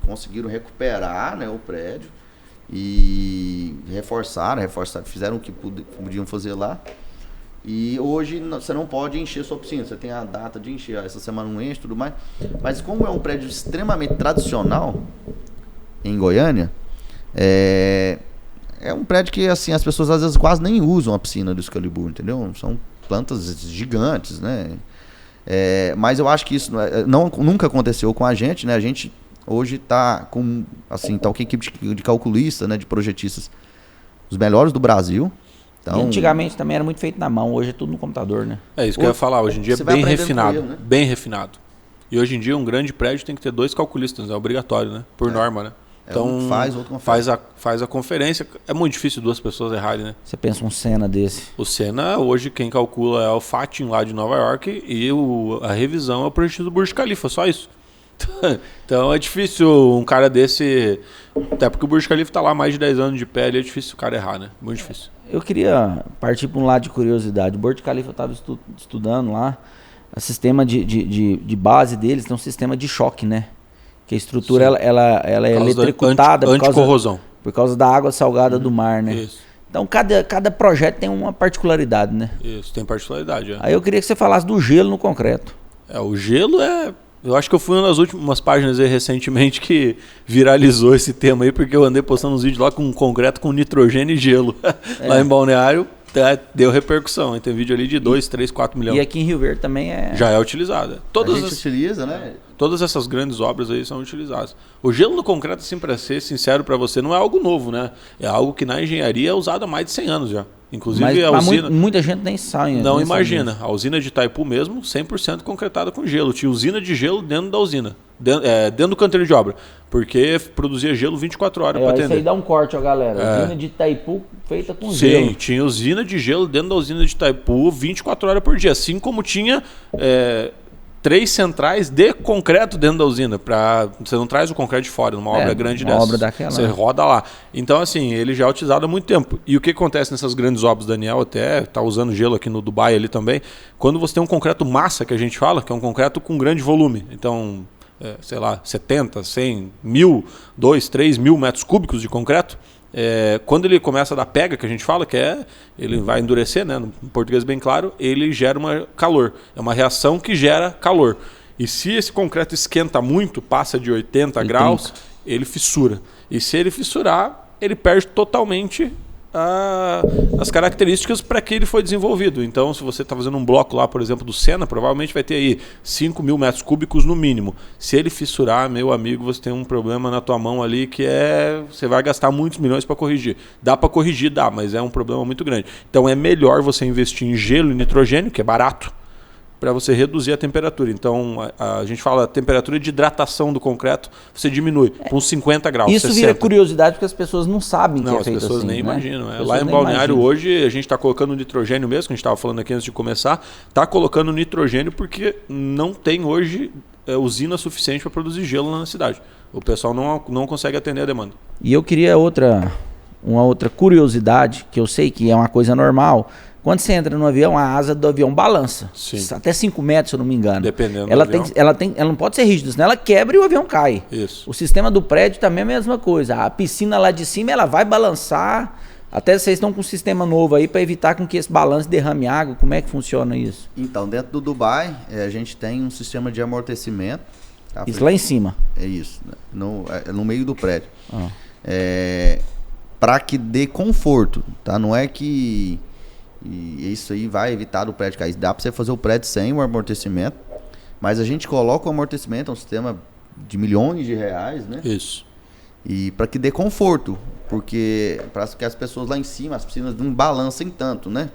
conseguiram recuperar, né, o prédio e reforçaram, fizeram o que podiam fazer lá. E hoje você não pode encher sua piscina, você tem a data de encher, essa semana não enche, tudo mais. Mas como é um prédio extremamente tradicional em Goiânia, é um prédio que assim, as pessoas às vezes quase nem usam a piscina do Excalibur, entendeu? São plantas gigantes, né? Mas eu acho que isso nunca aconteceu com a gente, né? A gente hoje está com a equipe de calculista, né, de projetistas, os melhores do Brasil. Então, e antigamente também era muito feito na mão, hoje é tudo no computador, né? É isso que eu ia falar, hoje em dia é bem refinado, erro, né? Bem refinado. E hoje em dia um grande prédio tem que ter 2 calculistas, é obrigatório, né? Por norma, né? Então faz a conferência. É muito difícil 2 pessoas errarem, né? Você pensa um Senna desse. O Senna, hoje quem calcula é o Fatin lá de Nova York e a revisão é o projeto do Burj Khalifa, só isso. Então é difícil um cara desse... Até porque o Burj Khalifa tá lá há mais de 10 anos de pé, é difícil o cara errar, né? Muito difícil. Eu queria partir para um lado de curiosidade. O Burj Khalifa eu estava estudando lá. O sistema de base deles tem um sistema de choque, né? Que a estrutura ela é eletrocutada por causa da água salgada do mar, né? Isso. Então cada projeto tem uma particularidade, né? Isso, tem particularidade. Aí eu queria que você falasse do gelo no concreto. O gelo eu acho que eu fui uma das últimas páginas aí recentemente que viralizou esse tema aí, porque eu andei postando uns vídeos lá com concreto com nitrogênio e gelo. Lá em Balneário, deu repercussão. Tem vídeo ali de 2, 3, 4 milhões. E aqui em Rio Verde também já é utilizada. A gente utiliza, né? Todas essas grandes obras aí são utilizadas. O gelo no concreto, assim, para ser sincero para você, não é algo novo, né? É algo que na engenharia é usado há mais de 100 anos já. Inclusive a usina... Muita gente nem sabe. Não imagina. A usina de Itaipu mesmo, 100% concretada com gelo. Tinha usina de gelo dentro da usina. Dentro do canteiro de obra. Porque produzia gelo 24 horas para atender. Isso aí dá um corte, ó, galera. Usina de Itaipu feita com gelo. Sim, tinha usina de gelo dentro da usina de Itaipu 24 horas por dia. Assim como tinha... 3 centrais de concreto dentro da usina. Você não traz o concreto de fora numa obra grande dessa. Obra daquela. Você roda lá. Então, assim, ele já é utilizado há muito tempo. E o que acontece nessas grandes obras, Daniel até está usando gelo aqui no Dubai ali também. Quando você tem um concreto massa, que a gente fala, que é um concreto com grande volume. Então, sei lá, 70, 100, 1000, 2, 3 mil metros cúbicos de concreto. Quando ele começa a dar pega, que a gente fala, ele vai endurecer, né, no português bem claro, ele gera calor. É uma reação que gera calor. E se esse concreto esquenta muito, passa de 80 graus, ele fissura. E se ele fissurar, ele perde totalmente as características para que ele foi desenvolvido. Então, se você está fazendo um bloco lá, por exemplo, do Senna, provavelmente vai ter aí 5 mil metros cúbicos no mínimo. Se ele fissurar, meu amigo, você tem um problema na tua mão ali que você vai gastar muitos milhões para corrigir. Dá para corrigir, dá, mas é um problema muito grande. Então é melhor você investir em gelo e nitrogênio, que é barato, para você reduzir a temperatura. Então, a gente fala a temperatura de hidratação do concreto, você diminui com 50 graus. Isso 60. Vira curiosidade porque as pessoas não sabem que é feito assim. As pessoas nem né? imaginam. Lá em Balneário hoje, a gente está colocando nitrogênio mesmo, que a gente estava falando aqui antes de começar, está colocando nitrogênio porque não tem hoje usina suficiente para produzir gelo na cidade. O pessoal não consegue atender a demanda. E eu queria uma outra curiosidade, que eu sei que é uma coisa normal. Quando você entra no avião, a asa do avião balança. Sim. Até 5 metros, se eu não me engano. Dependendo do ela avião. Ela não pode ser rígida, senão ela quebra e o avião cai. Isso. O sistema do prédio também é a mesma coisa. A piscina lá de cima, ela vai balançar. Até vocês estão com um sistema novo aí para evitar com que esse balanço derrame água. Como é que funciona isso? Então, dentro do Dubai, a gente tem um sistema de amortecimento. Tá? Isso lá em cima. É isso, no meio do prédio. Para que dê conforto, tá? Não é que... E isso aí vai evitar o prédio cair. Dá para você fazer o prédio sem o amortecimento, mas a gente coloca o amortecimento, é um sistema de milhões de reais, né? Isso. E para que dê conforto, porque para que as pessoas lá em cima, as piscinas não balancem tanto, né?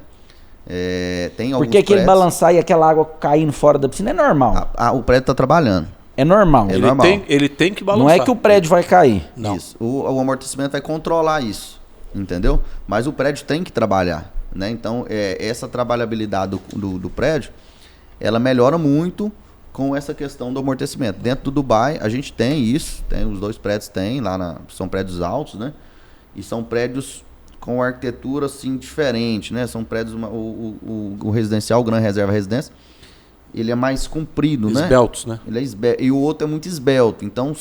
Tem alguns Porque aquele prédios, balançar e aquela água caindo fora da piscina é normal. o prédio está trabalhando. É normal. normal. Ele tem que balançar. Não é que o prédio vai cair. Não. Isso. O amortecimento vai controlar isso, entendeu? Mas o prédio tem que trabalhar, né? Então, essa trabalhabilidade do prédio, ela melhora muito com essa questão do amortecimento. Dentro do Dubai, a gente tem isso, os 2 prédios têm, são prédios altos, né? E são prédios com arquitetura, assim, diferente, né? São prédios, o residencial, o Gran Reserva Residência, ele é mais comprido, né? Esbeltos, né? Ele é e o outro é muito esbelto. Então,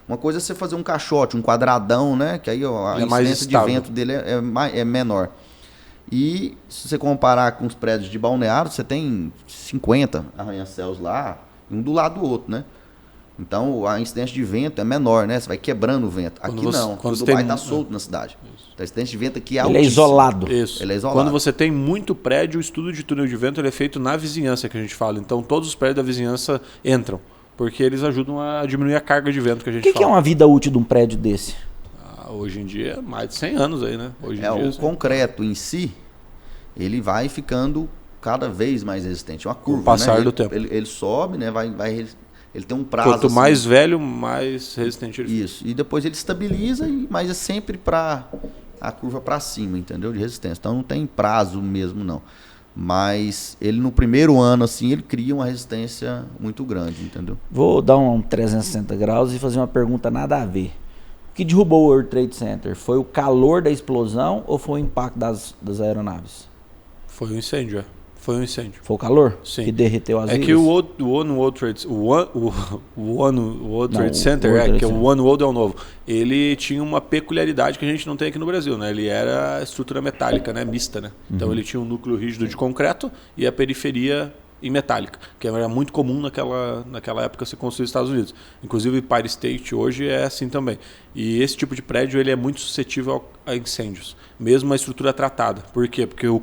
uma coisa é você fazer um caixote, um quadradão, né? Que aí a incidência de vento dele é menor. E se você comparar com os prédios de balneário, você tem 50 arranha-céus lá, um do lado do outro, né? Então a incidência de vento é menor, né? Você vai quebrando o vento. Aqui não, o Dubai está solto na cidade. Então, a incidência de vento aqui é altíssima. Ele é isolado. Isso. Ele é isolado. Quando você tem muito prédio, o estudo de túnel de vento ele é feito na vizinhança, que a gente fala. Então todos os prédios da vizinhança entram, porque eles ajudam a diminuir a carga de vento que a gente fala. O que é uma vida útil de um prédio desse? Hoje em dia, mais de 100 anos aí, né? Hoje em dia, o concreto em si, ele vai ficando cada vez mais resistente. É uma curva, com o passar né? do tempo. Ele sobe, né? Ele tem um prazo. Quanto assim, mais velho, mais resistente ele fica. Isso. E depois ele estabiliza, mas é sempre para a curva para cima, entendeu? De resistência. Então não tem prazo mesmo, não. Mas ele no primeiro ano, assim, ele cria uma resistência muito grande, entendeu? Vou dar um 360 graus e fazer uma pergunta nada a ver. O que derrubou o World Trade Center? Foi o calor da explosão ou foi o impacto das aeronaves? Foi um incêndio, é. Foi um incêndio. Foi o calor? Sim. Que derreteu as ilhas? É que o World Trade Center, que é o One World é o novo, ele tinha uma peculiaridade que a gente não tem aqui no Brasil, né? Ele era estrutura metálica, né? Mista, né? Então ele tinha um núcleo rígido de concreto e a periferia em metálica, que era muito comum naquela época se construir nos Estados Unidos. Inclusive o Empire State hoje é assim também. E esse tipo de prédio ele é muito suscetível a incêndios, mesmo a estrutura tratada. Por quê? Porque o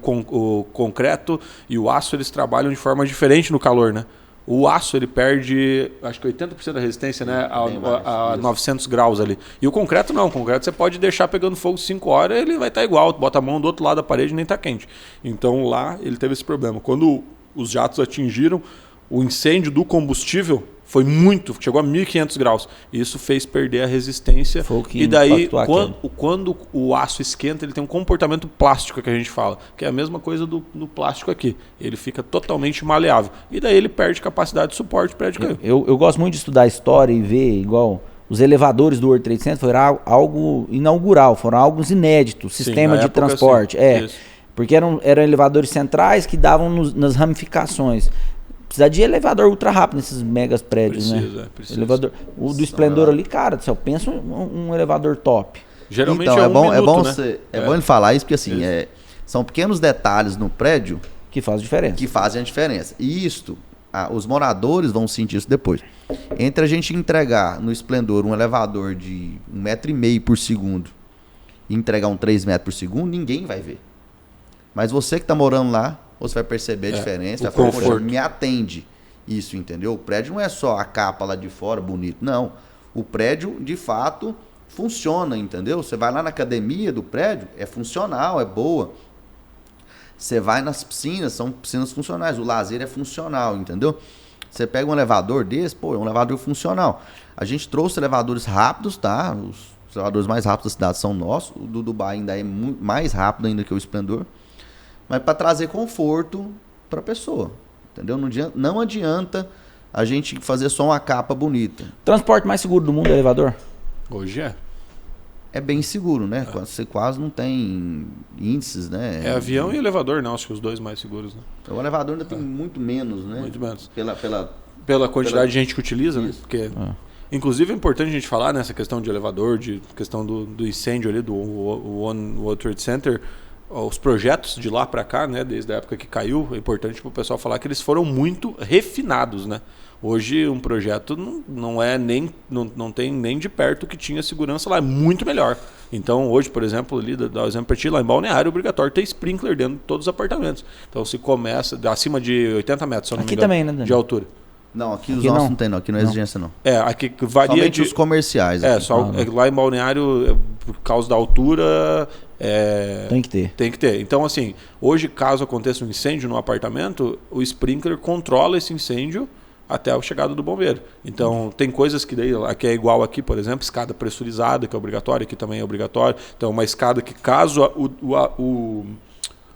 concreto e o aço eles trabalham de forma diferente no calor, né? O aço ele perde, acho que 80% da resistência, né, a 900 graus ali. E o concreto não, o concreto você pode deixar pegando fogo 5 horas, ele vai estar igual, bota a mão do outro lado da parede e nem está quente. Então lá ele teve esse problema. Quando os jatos atingiram, o incêndio do combustível foi muito, chegou a 1.500 graus. Isso fez perder a resistência. E daí, quando o aço esquenta, ele tem um comportamento plástico que a gente fala, que é a mesma coisa do plástico aqui. Ele fica totalmente maleável. E daí ele perde capacidade de suporte, o prédio caiu. Eu gosto muito de estudar a história e ver, igual, os elevadores do World Trade Center foram algo inaugural, foram algo inéditos, sistema de transporte. Isso. Porque eram elevadores centrais que davam nas ramificações. Precisa de elevador ultra rápido nesses megas prédios, né? Precisa. Elevador, o do Esplendor ali, cara, eu penso um elevador top. Geralmente então, é bom né? É bom ele falar isso, porque assim, são pequenos detalhes no prédio que fazem diferença. Que fazem a diferença. E isto, os moradores vão sentir isso depois. Entre a gente entregar no Esplendor um elevador de 1,5 metro por segundo e entregar um 3 metros por segundo, ninguém vai ver. Mas você que está morando lá, você vai perceber a diferença. Vai falar, poxa, me atende isso, entendeu? O prédio não é só a capa lá de fora, bonito. Não. O prédio, de fato, funciona, entendeu? Você vai lá na academia do prédio, é funcional, é boa. Você vai nas piscinas, são piscinas funcionais. O lazer é funcional, entendeu? Você pega um elevador desse, é um elevador funcional. A gente trouxe elevadores rápidos, tá? Os elevadores mais rápidos da cidade são nossos. O do Dubai ainda é mais rápido ainda que o Esplendor. Mas para trazer conforto para a pessoa, entendeu? Não adianta a gente fazer só uma capa bonita. Transporte mais seguro do mundo é elevador? Hoje é. É bem seguro, né? Você quase não tem índices, né? É avião e elevador, não. Acho que os dois mais seguros, né? O elevador ainda tem muito menos, né? Muito menos. Pela quantidade de gente que utiliza, né? Porque, inclusive é importante a gente falar nessa questão de elevador, de questão do incêndio ali do One World Trade Center. Os projetos de lá para cá, né, desde a época que caiu, é importante para o pessoal falar que eles foram muito refinados, né? Hoje um projeto não tem nem de perto que tinha segurança lá, é muito melhor. Então hoje, por exemplo, ali dá o exemplo para ti, lá em Balneário é obrigatório ter sprinkler dentro de todos os apartamentos. Então se começa acima de 80 metros, se eu não me engano, também, né, Dani? de altura. Não, aqui os nossos não tem, não. Aqui não é exigência, não. Aqui varia somente os comerciais. Lá em Balneário, por causa da altura... Tem que ter. Tem que ter. Então, assim, hoje, caso aconteça um incêndio no apartamento, o sprinkler controla esse incêndio até a chegada do bombeiro. Então, tem coisas que daí, aqui é igual aqui, por exemplo, escada pressurizada, que é obrigatória, aqui também é obrigatório. Então, uma escada que caso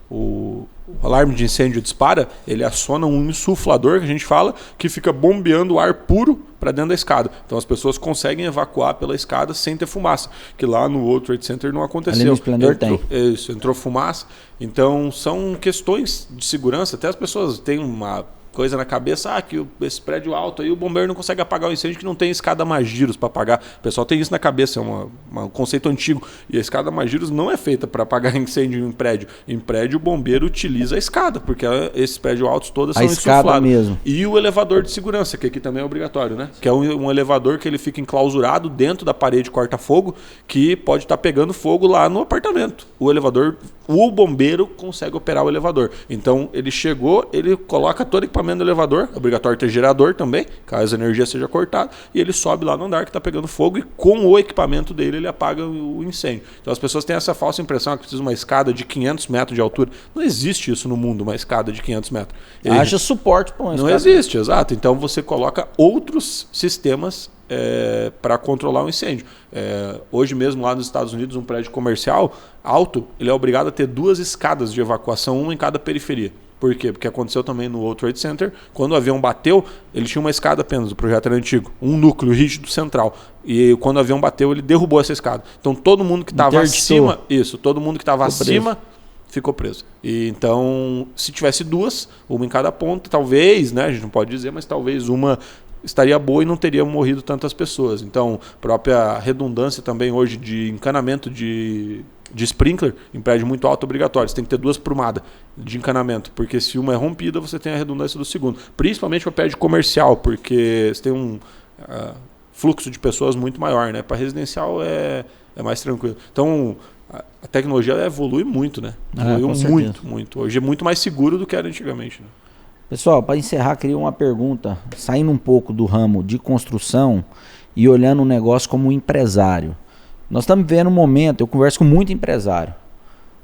o alarme de incêndio dispara, ele aciona um insuflador, que a gente fala, que fica bombeando o ar puro para dentro da escada. Então as pessoas conseguem evacuar pela escada sem ter fumaça, que lá no World Trade Center não aconteceu. Ali no Esplendor tem. Isso, entrou fumaça. Então são questões de segurança. Até as pessoas têm uma coisa na cabeça, que esse prédio alto aí o bombeiro não consegue apagar o incêndio, que não tem escada Magiros para apagar. O pessoal tem isso na cabeça, é um conceito antigo. E a escada Magiros não é feita para apagar incêndio em prédio. Em prédio o bombeiro utiliza a escada, porque esses prédios altos todos são insuflados. Mesmo. E o elevador de segurança, que aqui também é obrigatório, né? Que é um elevador que ele fica enclausurado dentro da parede corta-fogo, que pode estar pegando fogo lá no apartamento. O bombeiro consegue operar o elevador. Então ele chegou, ele coloca todo o equipamento do elevador, é obrigatório ter gerador também, caso a energia seja cortada, e ele sobe lá no andar que está pegando fogo e com o equipamento dele ele apaga o incêndio. Então as pessoas têm essa falsa impressão que precisa de uma escada de 500 metros de altura. Não existe isso no mundo, uma escada de 500 metros. Haja suporte para uma escada. Não existe, exato. Então você coloca outros sistemas para controlar o incêndio. Hoje mesmo lá nos Estados Unidos, um prédio comercial alto, ele é obrigado a ter 2 escadas de evacuação, uma em cada periferia. Por quê? Porque aconteceu também no World Trade Center, quando o avião bateu, ele tinha uma escada apenas, o projeto era antigo, um núcleo rígido central. E quando o avião bateu, ele derrubou essa escada. Então todo mundo que estava acima, todo mundo que estava acima ficou preso. E então, se tivesse 2, uma em cada ponta, talvez, né, a gente não pode dizer, mas talvez uma estaria boa e não teria morrido tantas pessoas. Então, própria redundância também hoje de encanamento de sprinkler em prédio muito alto obrigatório. Você tem que ter 2 prumadas de encanamento, porque se uma é rompida, você tem a redundância do segundo. Principalmente para prédio comercial, porque você tem um fluxo de pessoas muito maior, né? Para residencial é mais tranquilo. Então, a tecnologia evolui muito, né? Evoluiu muito. Hoje é muito mais seguro do que era antigamente, né? Pessoal, para encerrar, queria uma pergunta, saindo um pouco do ramo de construção e olhando o negócio como um empresário. Nós estamos vivendo um momento, eu converso com muito empresário,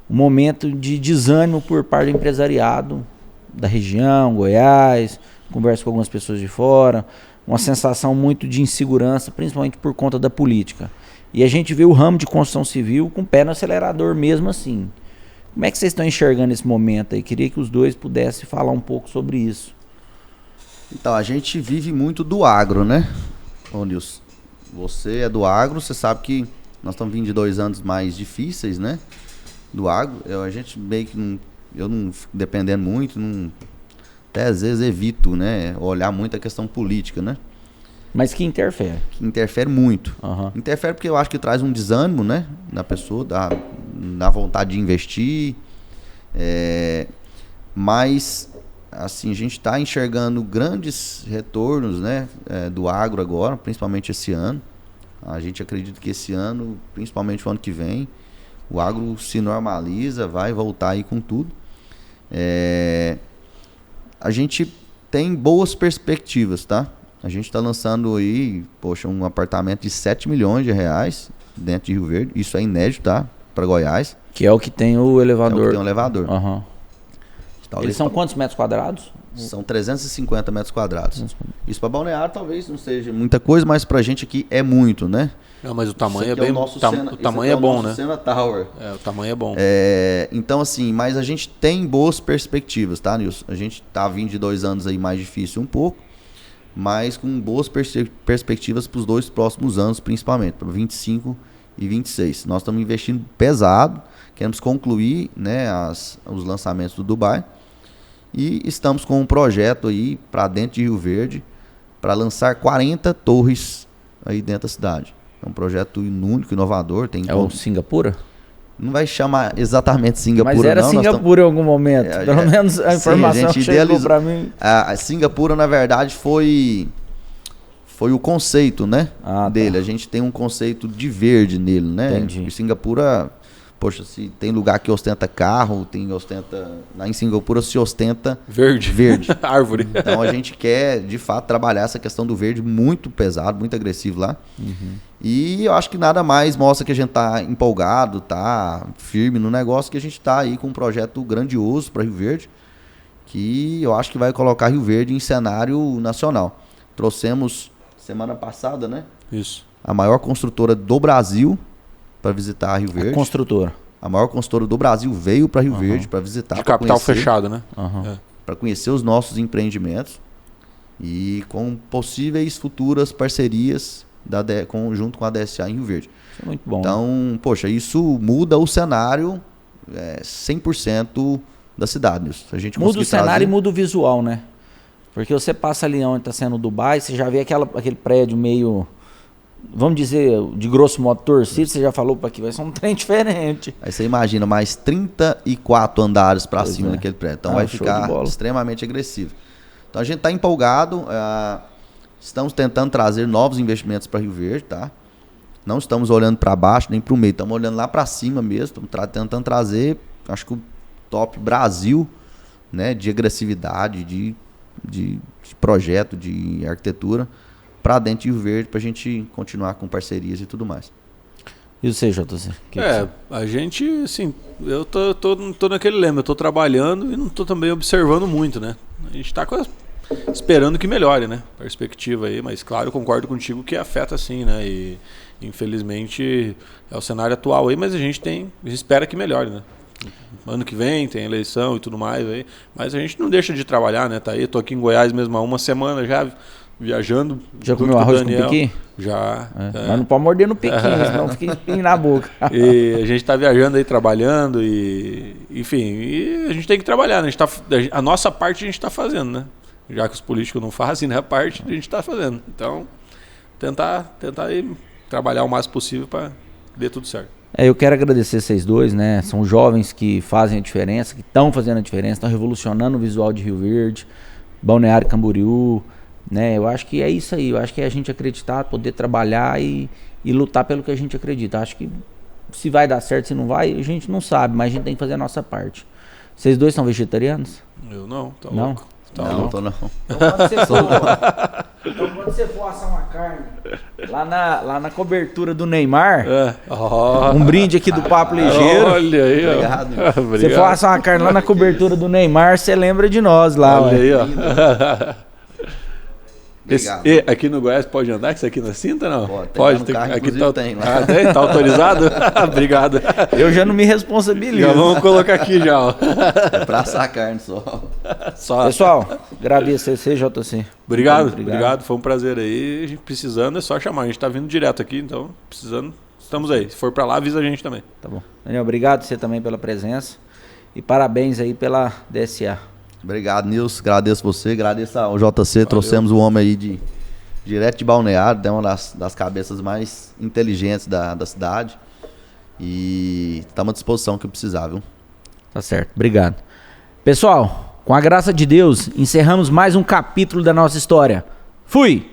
um momento de desânimo por parte do empresariado da região, Goiás, converso com algumas pessoas de fora, uma sensação muito de insegurança, principalmente por conta da política. E a gente vê o ramo de construção civil com o pé no acelerador mesmo assim. Como é que vocês estão enxergando esse momento aí? Queria que os dois pudessem falar um pouco sobre isso. Então, a gente vive muito do agro, né? Ô, Nilson, você é do agro, você sabe que nós estamos vindo de 2 anos mais difíceis, né? Do agro. A gente meio que eu não fico dependendo muito, até às vezes evito, né? Olhar muito a questão política, né? Mas que interfere? Que interfere muito. Uhum. Interfere porque eu acho que traz um desânimo, né? Na pessoa, dá vontade de investir. Mas, assim, a gente está enxergando grandes retornos, né? Do agro agora, principalmente esse ano. A gente acredita que esse ano, principalmente o ano que vem, o agro se normaliza, vai voltar aí com tudo. A gente tem boas perspectivas, tá? A gente está lançando aí, um apartamento de 7 milhões de reais dentro de Rio Verde. Isso é inédito, tá? Para Goiás. Que é o que tem o elevador. É o que tem o elevador. Uhum. Eles são quantos metros quadrados? São 350 metros quadrados. Isso para Balneário talvez não seja muita coisa, mas para a gente aqui é muito, né? Não, mas o tamanho é bem... O tamanho é bom, né? Sena Tower. O tamanho é bom. Então, assim, mas a gente tem boas perspectivas, tá, Nilson? A gente tá vindo de 2 anos aí mais difícil um pouco, mas com boas perspectivas para os 2 próximos anos, principalmente, para 25 e 26. Nós estamos investindo pesado, queremos concluir, né, os lançamentos do Dubai e estamos com um projeto aí para dentro de Rio Verde para lançar 40 torres aí dentro da cidade. É um projeto único, inovador. O Singapura? Não vai chamar exatamente Singapura, mas era não. Singapura em algum momento. Pelo menos a informação que chegou para mim. A Singapura, na verdade, foi o conceito, né, dele. A gente tem um conceito de verde nele, né? Entendi. E Singapura, Poxa, se tem lugar que ostenta carro, lá em Singapura se ostenta Verde. Árvore. Então a gente quer, de fato, trabalhar essa questão do verde muito pesado, muito agressivo lá. E eu acho que nada mais mostra que a gente tá empolgado, tá firme no negócio, que a gente tá aí com um projeto grandioso para Rio Verde, que eu acho que vai colocar Rio Verde em cenário nacional. Trouxemos semana passada, né? Isso. A maior construtora do Brasil para visitar Rio Verde. Construtora. A maior construtora do Brasil veio para Rio Verde para visitar. De capital fechado, né? Para conhecer os nossos empreendimentos e com possíveis futuras parcerias junto com a DSA em Rio Verde. Isso é muito bom. Então, poxa, isso muda o cenário 100% da cidade. A gente muda o cenário e muda o visual, né? Porque você passa ali onde está sendo Dubai, você já vê aquele prédio meio, vamos dizer, de grosso modo torcido, você já falou para aqui, vai ser um trem diferente. Aí você imagina mais 34 andares para cima daquele prédio. Então vai ficar extremamente agressivo. Então a gente está empolgado, estamos tentando trazer novos investimentos para Rio Verde, tá? Não estamos olhando para baixo nem para o meio, estamos olhando lá para cima mesmo, estamos tentando trazer, acho que o top Brasil, né, de agressividade, de projeto, de arquitetura, para dentro de Rio Verde, para a gente continuar com parcerias e tudo mais. E você, JC? A gente, assim, eu tô naquele lema, eu tô trabalhando e não tô também observando muito, né? A gente tá esperando que melhore, né? Perspectiva aí, mas claro, eu concordo contigo que afeta sim, né? E infelizmente é o cenário atual aí, mas a gente espera que melhore, né? Ano que vem tem eleição e tudo mais aí, mas a gente não deixa de trabalhar, né? Tá aí, tô aqui em Goiás mesmo há uma semana já viajando. Já comeu arroz com piqui? Já. Mas não pode morder no piquinho, senão fica na boca. E a gente tá viajando aí, trabalhando e enfim, e a gente tem que trabalhar, né? A nossa parte a gente tá fazendo, né? Já que os políticos não fazem, né? A parte a gente tá fazendo. Então, tentar aí trabalhar o máximo possível para dê tudo certo. Eu quero agradecer vocês dois, né? São jovens que fazem a diferença, que estão fazendo a diferença, estão revolucionando o visual de Rio Verde, Balneário Camboriú, né? Eu acho que é isso aí, eu acho que é a gente acreditar, poder trabalhar e lutar pelo que a gente acredita. Acho que se vai dar certo, se não vai, a gente não sabe, mas a gente tem que fazer a nossa parte. Vocês dois são vegetarianos? Eu não, tá não? louco. Não, tô não. Então quando você for assar uma carne lá na cobertura do Neymar, um brinde aqui do Papo Ligeiro. Olha aí, ó. Obrigado. Você for assar uma carne lá na cobertura do Neymar, você lembra de nós lá. Olha aí, ó. Aqui no Goiás pode andar com isso aqui na cinta, não? Pode. Aqui tem lá. Tá autorizado? Obrigado. Eu já não me responsabilizo. Já vamos colocar aqui já, ó. É pra assar carne só. Pessoal, agradecer você, JC. Obrigado. Foi um prazer aí. A gente precisando, é só chamar. A gente tá vindo direto aqui, então precisando, estamos aí. Se for pra lá, avisa a gente também. Tá bom. Daniel, obrigado você também pela presença. E parabéns aí pela DSA. Obrigado, Nilson. Agradeço você, agradeço ao JC. Valeu. Trouxemos o homem aí direto de Balneário, uma das cabeças mais inteligentes da cidade. E estamos à disposição que precisar, viu? Tá certo, obrigado. Pessoal, com a graça de Deus, encerramos mais um capítulo da nossa história. Fui!